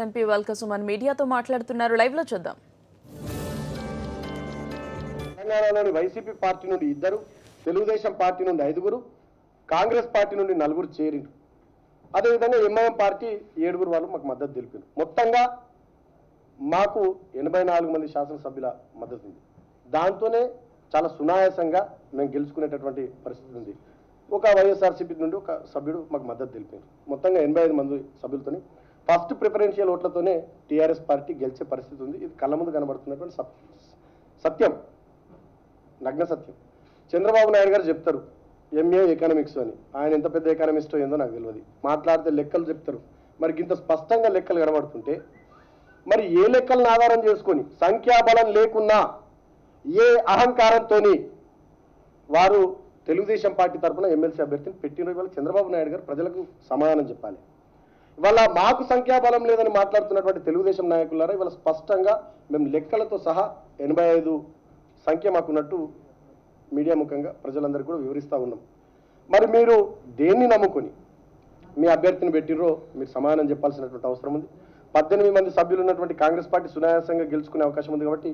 MP వల్క Suman మీడియాతో మాట్లాడుతున్నారు. Live లో చూద్దాం. తెలంగాణలోని వైసీపీ పార్టీ నుండి 2, తెలుగుదేశం పార్టీ నుండి 5, కాంగ్రెస్ పార్టీ నుండి 4 చేరింది. అదేవిధంగా ఎంఐఎం పార్టీ 7 వాళ్ళు మాకు మద్దతు తెలిపారు. మొత్తంగా మాకు 84 మంది శాసనసభ్యుల మద్దతు ఉంది. దాంతోనే చాలా సునాయాసంగా మేము గెలుచుకునేటటువంటి పరిస్థితి ఉంది. ఒక వైఎస్ఆర్సీపీ నుండి ఒక సభ్యుడు మాకు మద్దతు తెలిపారు. మొత్తంగా 85 మంది సభ్యులతోని ఫస్ట్ ప్రిఫరెన్షియల్ ఓట్లతోనే టీఆర్ఎస్ పార్టీ గెలిచే పరిస్థితి ఉంది. ఇది కళ్ళ ముందు కనబడుతున్నటువంటి సత్యం, నగ్న సత్యం. చంద్రబాబు నాయుడు గారు చెప్తారు ఎంఏ ఎకనామిక్స్ అని. ఆయన ఎంత పెద్ద ఎకనామిస్టో ఏందో నాకు తెలియదు. మాట్లాడితే లెక్కలు చెప్తారు. మరి ఇంత స్పష్టంగా లెక్కలు కనబడుతుంటే మరి ఏ లెక్కలను ఆధారం చేసుకొని సంఖ్యాబలం లేకున్నా ఏ అహంకారంతో వారు తెలుగుదేశం పార్టీ తరఫున ఎమ్మెల్సీ అభ్యర్థిని పెట్టిన ఇవాళ చంద్రబాబు నాయుడు గారు ప్రజలకు సమాధానం చెప్పాలి. ఇవాళ మాకు సంఖ్యాబలం లేదని మాట్లాడుతున్నటువంటి తెలుగుదేశం నాయకులారా ఇవాళ స్పష్టంగా మేము లెక్కలతో సహా 85 సంఖ్య మాకున్నట్టు మీడియా ముఖంగా ప్రజలందరికీ కూడా వివరిస్తూ ఉన్నాం. మరి మీరు దేన్ని నమ్ముకొని మీ అభ్యర్థిని పెట్టిర్రో మీరు సమాధానం చెప్పాల్సినటువంటి అవసరం ఉంది. 18 మంది సభ్యులు ఉన్నటువంటి కాంగ్రెస్ పార్టీ సునాయాసంగా గెలుచుకునే అవకాశం ఉంది కాబట్టి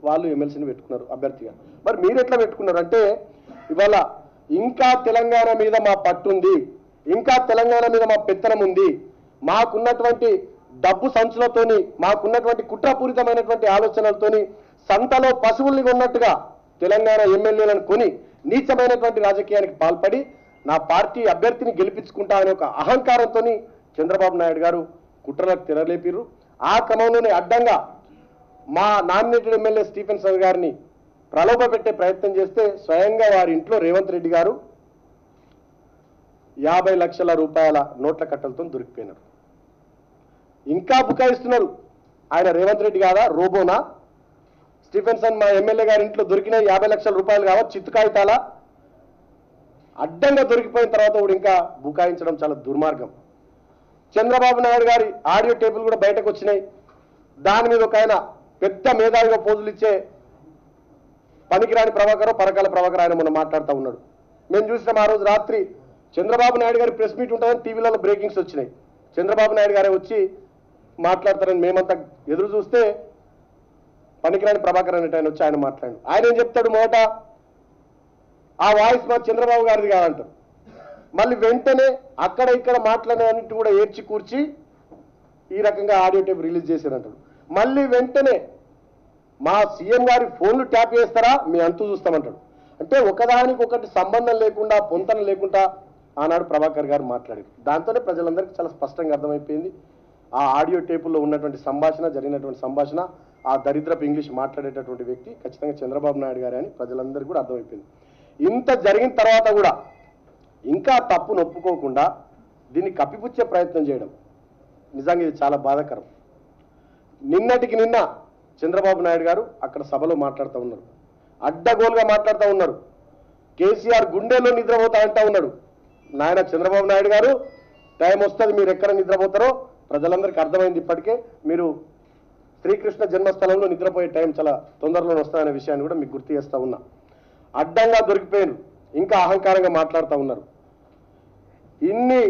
వాళ్ళు ఎమ్మెల్సీని పెట్టుకున్నారు అభ్యర్థిగా. మరి మీరు ఎట్లా పెట్టుకున్నారు అంటే ఇవాళ ఇంకా తెలంగాణ మీద మా పట్టుంది, ఇంకా తెలంగాణ మీద మా పెత్తనం ఉంది, మాకున్నటువంటి డబ్బు సంచులతోని మాకున్నటువంటి కుట్రపూరితమైనటువంటి ఆలోచనలతోని సంతలో పశువుల్ని కొన్నట్టుగా తెలంగాణ ఎమ్మెల్యేలను కొని నీచమైనటువంటి రాజకీయానికి పాల్పడి నా పార్టీ అభ్యర్థిని గెలిపించుకుంటా అనే ఒక అహంకారంతో చంద్రబాబు నాయుడు గారు కుట్రలకు తెరలేపిర్రు. ఆ క్రమంలోనే అడ్డంగా మా నామినేటెడ్ ఎమ్మెల్యే స్టీఫెన్సన్ గారిని ప్రలోభ పెట్టే ప్రయత్నం చేస్తే స్వయంగా వారి ఇంట్లో రేవంత్ రెడ్డి గారు 50 లక్షల రూపాయల నోట్ల కట్టలతో దొరికిపోయినారు. ఇంకా బుకాయిస్తున్నారు. ఆయన రేవంత్ రెడ్డి కాదా, రోబోనా? స్టీఫెన్సన్ మా ఎమ్మెల్యే గారి ఇంట్లో దొరికిన 50 లక్షల రూపాయలు కావా, చిత్తు కాగితాలా? అడ్డంగా దొరికిపోయిన తర్వాత కూడా ఇంకా బుకాయించడం చాలా దుర్మార్గం. చంద్రబాబు నాయుడు గారి ఆడియో టేపులు కూడా బయటకు వచ్చినాయి. దాని మీద ఒక ఆయన పెద్ద మేధావిగా పోజులు ఇచ్చే పనికిరాని ప్రభాకర్, పరకాల ప్రభాకర్ ఆయన మొన్న మాట్లాడుతూ ఉన్నాడు. మేము చూసినాం ఆ రోజు రాత్రి చంద్రబాబు నాయుడు గారి ప్రెస్ మీట్ ఉంటుందని టీవీలలో బ్రేకింగ్స్ వచ్చినాయి. చంద్రబాబు నాయుడు గారే వచ్చి మాట్లాడతారని మేమంతా ఎదురు చూస్తే పనికిరాని ప్రభాకర్ అనేట ఆయన వచ్చి ఆయన మాట్లాడు. ఆయన ఏం చెప్తాడు, మొదట ఆ వాయిస్ మా చంద్రబాబు గారిది కాదంటారు. మళ్ళీ వెంటనే అక్కడ ఇక్కడ మాట్లాడినన్నింటి కూడా ఏడ్చి కూర్చి ఈ రకంగా ఆడియో టేప్ రిలీజ్ చేశారంటారు. మళ్ళీ వెంటనే మా సీఎం గారి ఫోన్లు ట్యాప్ చేస్తారా మీ అంతు చూస్తామంటాడు. అంటే ఒకదానికి ఒకటి సంబంధం లేకుండా పొంతన లేకుండా ఆనాడు ప్రభాకర్ గారు మాట్లాడారు. దాంతోనే ప్రజలందరికీ చాలా స్పష్టంగా అర్థమైపోయింది ఆ ఆడియో టేపుల్లో ఉన్నటువంటి సంభాషణ, జరిగినటువంటి సంభాషణ, ఆ దరిద్రపు ఇంగ్లీష్ మాట్లాడేటటువంటి వ్యక్తి ఖచ్చితంగా చంద్రబాబు నాయుడు గారే అని ప్రజలందరికీ కూడా అర్థమైపోయింది. ఇంత జరిగిన తర్వాత కూడా ఇంకా తప్పును ఒప్పుకోకుండా దీన్ని కప్పిపుచ్చే ప్రయత్నం చేయడం నిజంగా ఇది చాలా బాధాకరం. నిన్నటికి నిన్న చంద్రబాబు నాయుడు గారు అక్కడ సభలో మాట్లాడుతూ ఉన్నారు, అడ్డగోలుగా మాట్లాడుతూ ఉన్నారు. కేసీఆర్ గుండెల్లో నిద్రపోతా అంటూ ఉన్నాడు. నాయన చంద్రబాబు నాయుడు గారు టైం వస్తుంది, మీరు ఎక్కడ నిద్రపోతారో ప్రజలందరికీ అర్థమైంది. ఇప్పటికే మీరు శ్రీకృష్ణ జన్మస్థలంలో నిద్రపోయే టైం చాలా తొందరలో వస్తాయనే విషయాన్ని కూడా మీకు గుర్తు చేస్తూ ఉన్నా. అడ్డంగా దొరికిపోయారు, ఇంకా అహంకారంగా మాట్లాడుతూ ఉన్నారు. ఇన్ని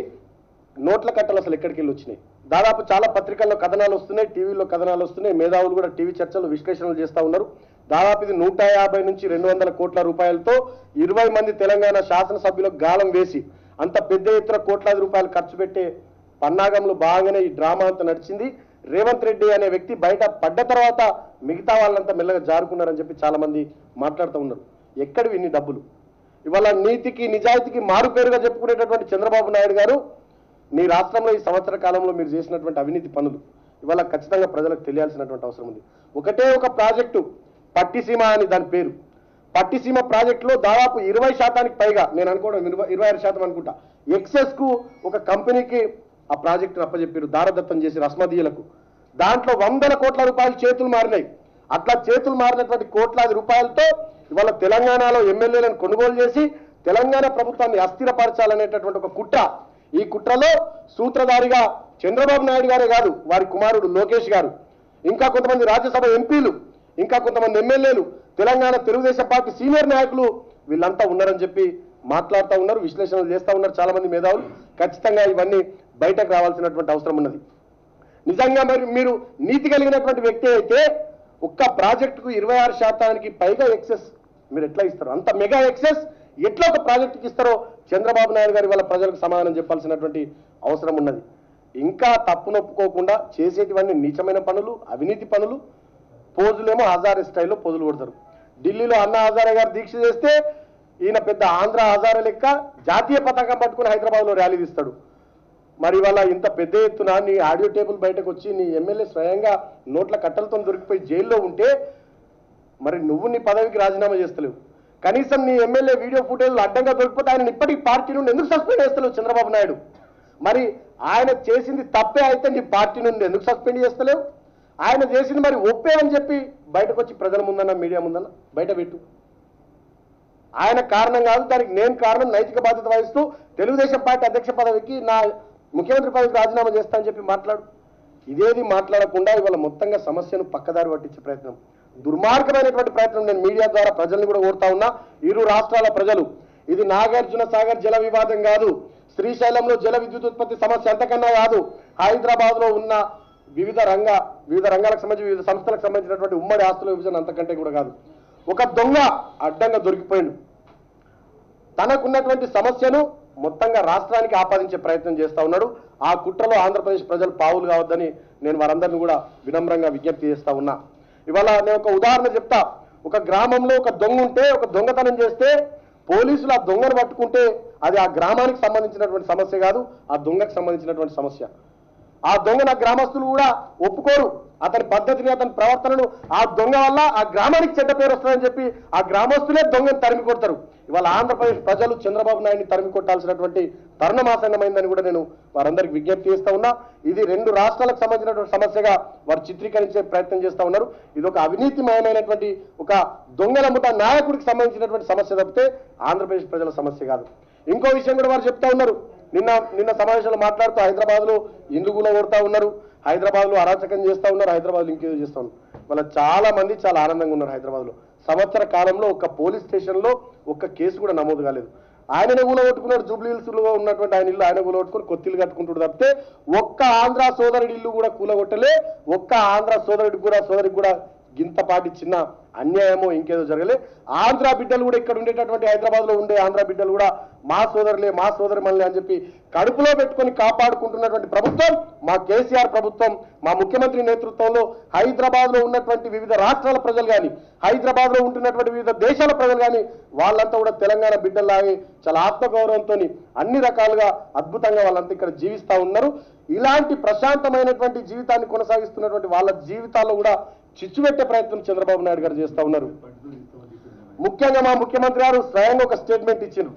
నోట్ల కట్టలు అసలు ఎక్కడికి వెళ్ళి వచ్చినాయి? దాదాపు చాలా పత్రికల్లో కథనాలు వస్తున్నాయి, టీవీలో కథనాలు వస్తున్నాయి, మేధావులు కూడా టీవీ చర్చలు విశ్లేషణలు చేస్తూ ఉన్నారు. దాదాపు ఇది 150 నుంచి 200 కోట్ల రూపాయలతో 20 మంది తెలంగాణ శాసనసభ్యులకు గాలం వేసి అంత పెద్ద ఎత్తున కోట్లాది రూపాయలు ఖర్చు పెట్టే పన్నాగంలో భాగంగానే ఈ డ్రామా అంతా నడిచింది. రేవంత్ రెడ్డి అనే వ్యక్తి బయట పడ్డ తర్వాత మిగతా వాళ్ళంతా మెల్లగా జారుకున్నారని చెప్పి చాలా మంది మాట్లాడుతూ ఉన్నారు. ఎక్కడివి ఇన్ని డబ్బులు? ఇవాళ నీతికి నిజాయితీకి మారుపేరుగా చెప్పుకునేటటువంటి చంద్రబాబు నాయుడు గారు నీ రాష్ట్రంలో ఈ సంవత్సర కాలంలో మీరు చేసినటువంటి అవినీతి పనులు ఇవాళ ఖచ్చితంగా ప్రజలకు తెలియాల్సినటువంటి అవసరం ఉంది. ఒకటే ఒక ప్రాజెక్టు పట్టిసీమ అని దాని పేరు. పట్టిసీమ ప్రాజెక్టులో దాదాపు 20% పైగా, నేను అనుకోవడం 26% అనుకుంటా, ఎక్సెస్ కు ఒక కంపెనీకి ఆ ప్రాజెక్టును అప్పచెప్పారు దారదత్తం చేసి రస్మదీయులకు. దాంట్లో 100 కోట్ల రూపాయలు చేతులు మారినాయి. అట్లా చేతులు మారినటువంటి కోట్లాది రూపాయలతో ఇవాళ తెలంగాణలో ఎమ్మెల్యేలను కొనుగోలు చేసి తెలంగాణ ప్రభుత్వాన్ని అస్థిరపరచాలనేటటువంటి ఒక కుట్ర. ఈ కుట్రలో సూత్రధారిగా చంద్రబాబు నాయుడు గారే కాదు, వారి కుమారుడు లోకేష్ గారు, ఇంకా కొంతమంది రాజ్యసభ ఎంపీలు, ఇంకా కొంతమంది ఎమ్మెల్యేలు, తెలంగాణ తెలుగుదేశం పార్టీ సీనియర్ నాయకులు వీళ్ళంతా ఉన్నారని చెప్పి మాట్లాడుతూ ఉన్నారు, విశ్లేషణలు చేస్తూ ఉన్నారు చాలా మంది మేధావులు. ఖచ్చితంగా ఇవన్నీ బయటకు రావాల్సినటువంటి అవసరం ఉన్నది. నిజంగా మరి మీరు నీతి కలిగినటువంటి వ్యక్తి అయితే ఒక్క ప్రాజెక్టుకు 26% పైగా ఎక్సెస్ మీరు ఎట్లా ఇస్తారు? అంత మెగా ఎక్సెస్ ఎట్లా ఒక ప్రాజెక్టుకి ఇస్తారో చంద్రబాబు నాయుడు గారి వాళ్ళ ప్రజలకు సమాధానం చెప్పాల్సినటువంటి అవసరం ఉన్నది. ఇంకా తప్పునొప్పుకోకుండా చేసేటివన్నీ నీచమైన పనులు, అవినీతి పనులు, పోజులేమో హజారే స్టైల్లో పోజులు కొడతారు. ఢిల్లీలో అన్నా హజారే గారు దీక్ష చేస్తే ఈయన పెద్ద ఆంధ్ర హజారే లెక్క జాతీయ పతాకం పట్టుకుని హైదరాబాద్లో ర్యాలీ తీస్తాడు. మరి వాళ్ళ ఇంత పెద్ద ఎత్తున నీ ఆడియో టేబుల్ బయటకు వచ్చి నీ ఎమ్మెల్యే స్వయంగా నోట్ల కట్టలతో దొరికిపోయి జైల్లో ఉంటే మరి నువ్వు నీ పదవికి రాజీనామా చేస్తలేవు. కనీసం నీ ఎమ్మెల్యే వీడియో ఫుటేజ్లు అడ్డంగా దొరికిపోతే ఆయన ఇప్పటికీ పార్టీ నుండి ఎందుకు సస్పెండ్ చేస్తలేవు చంద్రబాబు నాయుడు? మరి ఆయన చేసింది తప్పే అయితే నీ పార్టీ నుండి ఎందుకు సస్పెండ్ చేస్తలేవు? ఆయన చేసింది మరి ఒప్పే అని చెప్పి బయటకు వచ్చి ప్రజల ముందన్న మీడియా ముందన్న బయట పెట్టు. ఆయన కారణం కాదు, దానికి నేను కారణం, నైతిక బాధ్యత వహిస్తూ తెలుగుదేశం పార్టీ అధ్యక్ష పదవికి నా ముఖ్యమంత్రి పదవికి రాజీనామా చేస్తా అని చెప్పి మాట్లాడు. ఇదేది మాట్లాడకుండా ఇవాళ మొత్తంగా సమస్యను పక్కదారి పట్టించే ప్రయత్నం, దుర్మార్గమైనటువంటి ప్రయత్నం నేను మీడియా ద్వారా ప్రజల్ని కూడా కోరుతా ఉన్నా. ఇరు రాష్ట్రాల ప్రజలు, ఇది నాగార్జున సాగర్ జల వివాదం కాదు, శ్రీశైలంలో జల విద్యుత్ ఉత్పత్తి సమస్య అంతకన్నా కాదు, హైదరాబాద్ లో ఉన్న వివిధ రంగాలకు సంబంధించి వివిధ సంస్థలకు సంబంధించినటువంటి ఉమ్మడి ఆస్తుల విభజన అంతకంటే కూడా కాదు. ఒక దొంగ అడ్డంగా దొరికిపోయిండు, తనకున్నటువంటి సమస్యను మొత్తంగా రాష్ట్రానికి ఆపాదించే ప్రయత్నం చేస్తా ఉన్నాడు. ఆ కుట్రలో ఆంధ్రప్రదేశ్ ప్రజలు పావులు కావద్దని నేను వారందరినీ కూడా వినమ్రంగా విజ్ఞప్తి చేస్తా ఉన్నా. ఇవాళ నేను ఒక ఉదాహరణ చెప్తా. ఒక గ్రామంలో ఒక దొంగ ఉంటే, ఒక దొంగతనం చేస్తే పోలీసులు ఆ దొంగను పట్టుకుంటే అది ఆ గ్రామానికి సంబంధించినటువంటి సమస్య కాదు, ఆ దొంగకు సంబంధించినటువంటి సమస్య. ఆ దొంగను ఆ గ్రామస్తులు కూడా ఒప్పుకోరు. అతని పద్ధతిని, అతని ప్రవర్తనను, ఆ దొంగ వల్ల ఆ గ్రామానికి చెడ్డ పేరు వస్తుందని చెప్పి ఆ గ్రామస్తులే దొంగను తరిమి కొడతారు. ఇవాళ ఆంధ్రప్రదేశ్ ప్రజలు చంద్రబాబు నాయుడిని తరిమి కొట్టాల్సినటువంటి తరుణమాసన్నమైందని కూడా నేను వారందరికి విజ్ఞప్తి చేస్తా ఉన్నా. ఇది రెండు రాష్ట్రాలకు సంబంధించినటువంటి సమస్యగా వారు చిత్రీకరించే ప్రయత్నం చేస్తా ఉన్నారు. ఇది ఒక అవినీతిమయమైనటువంటి ఒక దొంగల ముఠా నాయకుడికి సంబంధించినటువంటి సమస్య తప్పితే ఆంధ్రప్రదేశ్ ప్రజల సమస్య కాదు. ఇంకో విషయం కూడా వారు చెప్తా ఉన్నారు. నిన్న సమావేశంలో మాట్లాడుతూ హైదరాబాద్ లో ఇండ్లు కూడా కొడతా ఉన్నారు, హైదరాబాద్ లో అరాచకం చేస్తా ఉన్నారు, హైదరాబాద్ లో ఇంకేదో చేస్తా ఉన్నారు. వాళ్ళ చాలా మంది చాలా ఆనందంగా ఉన్నారు. హైదరాబాద్ లో సంవత్సర కాలంలో ఒక్క పోలీస్ స్టేషన్ లో ఒక్క కేసు కూడా నమోదు కాలేదు. ఆయననే కూలగొట్టుకున్నాడు. జూబ్లీ హిల్స్ లో ఉన్నటువంటి ఆయన ఇల్లు ఆయన కూలగొట్టుకుని కొత్తిల్లు కట్టుకుంటాడు తప్పితే ఒక్క ఆంధ్ర సోదరుడి ఇల్లు కూడా కూలగొట్టలే. ఒక్క ఆంధ్ర సోదరికి కూడా గింతపాటి చిన్న అన్యాయమో ఇంకేదో జరగలే. ఆంధ్ర బిడ్డలు కూడా ఇక్కడ ఉండేటటువంటి హైదరాబాద్ లో ఉండే ఆంధ్ర బిడ్డలు కూడా మా సోదరులే, మా సోదరి మనలే అని చెప్పి కడుపులో పెట్టుకొని కాపాడుకుంటున్నటువంటి ప్రభుత్వం మా కేసీఆర్ ప్రభుత్వం. మా ముఖ్యమంత్రి నేతృత్వంలో హైదరాబాద్ లో ఉన్నటువంటి వివిధ రాష్ట్రాల ప్రజలు కానీ, హైదరాబాద్ లో ఉంటున్నటువంటి వివిధ దేశాల ప్రజలు కానీ వాళ్ళంతా కూడా తెలంగాణ బిడ్డల్లాగే చాలా ఆత్మగౌరవంతో అన్ని రకాలుగా అద్భుతంగా వాళ్ళంతా ఇక్కడ జీవిస్తా ఉన్నారు. ఇలాంటి ప్రశాంతమైనటువంటి జీవితాన్ని కొనసాగిస్తున్నటువంటి వాళ్ళ జీవితాల్లో కూడా చిచ్చు పెట్టే ప్రయత్నం చంద్రబాబు నాయుడు గారు చేస్తా ఉన్నారు. ముఖ్యంగా మా ముఖ్యమంత్రి గారు స్వయంగా ఒక స్టేట్మెంట్ ఇచ్చారు.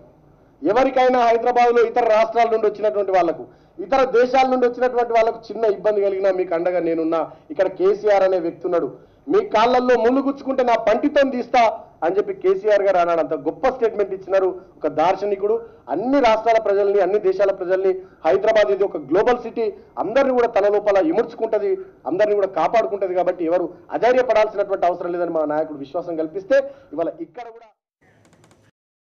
ఎవరికైనా హైదరాబాద్ లో ఇతర రాష్ట్రాల నుండి వచ్చినటువంటి వాళ్లకు, ఇతర దేశాల నుండి వచ్చినటువంటి వాళ్ళకు చిన్న ఇబ్బంది కలిగినా మీకు అండగా నేనున్నా. ఇక్కడ కేసీఆర్ అనే వ్యక్తి ఉన్నాడు, మీ కాళ్ళల్లో ముళ్ళు గుచ్చుకుంటే నా పంటితో తీస్తా అని చెప్పి కేసీఆర్ గారు అన్నాడు. అంత గొప్ప స్టేట్మెంట్ ఇచ్చినారు. ఒక దార్శనికుడు. అన్ని రాష్ట్రాల ప్రజల్ని, అన్ని దేశాల ప్రజల్ని, హైదరాబాద్ ఇది ఒక గ్లోబల్ సిటీ, అందరినీ కూడా తన లోపల ఇముడ్చుకుంటది, అందరినీ కూడా కాపాడుకుంటది. కాబట్టి ఎవరు అధైర్యపడాల్సినటువంటి అవసరం లేదని మా నాయకుడు విశ్వాసం కల్పిస్తే ఇవాళ ఇక్కడ కూడా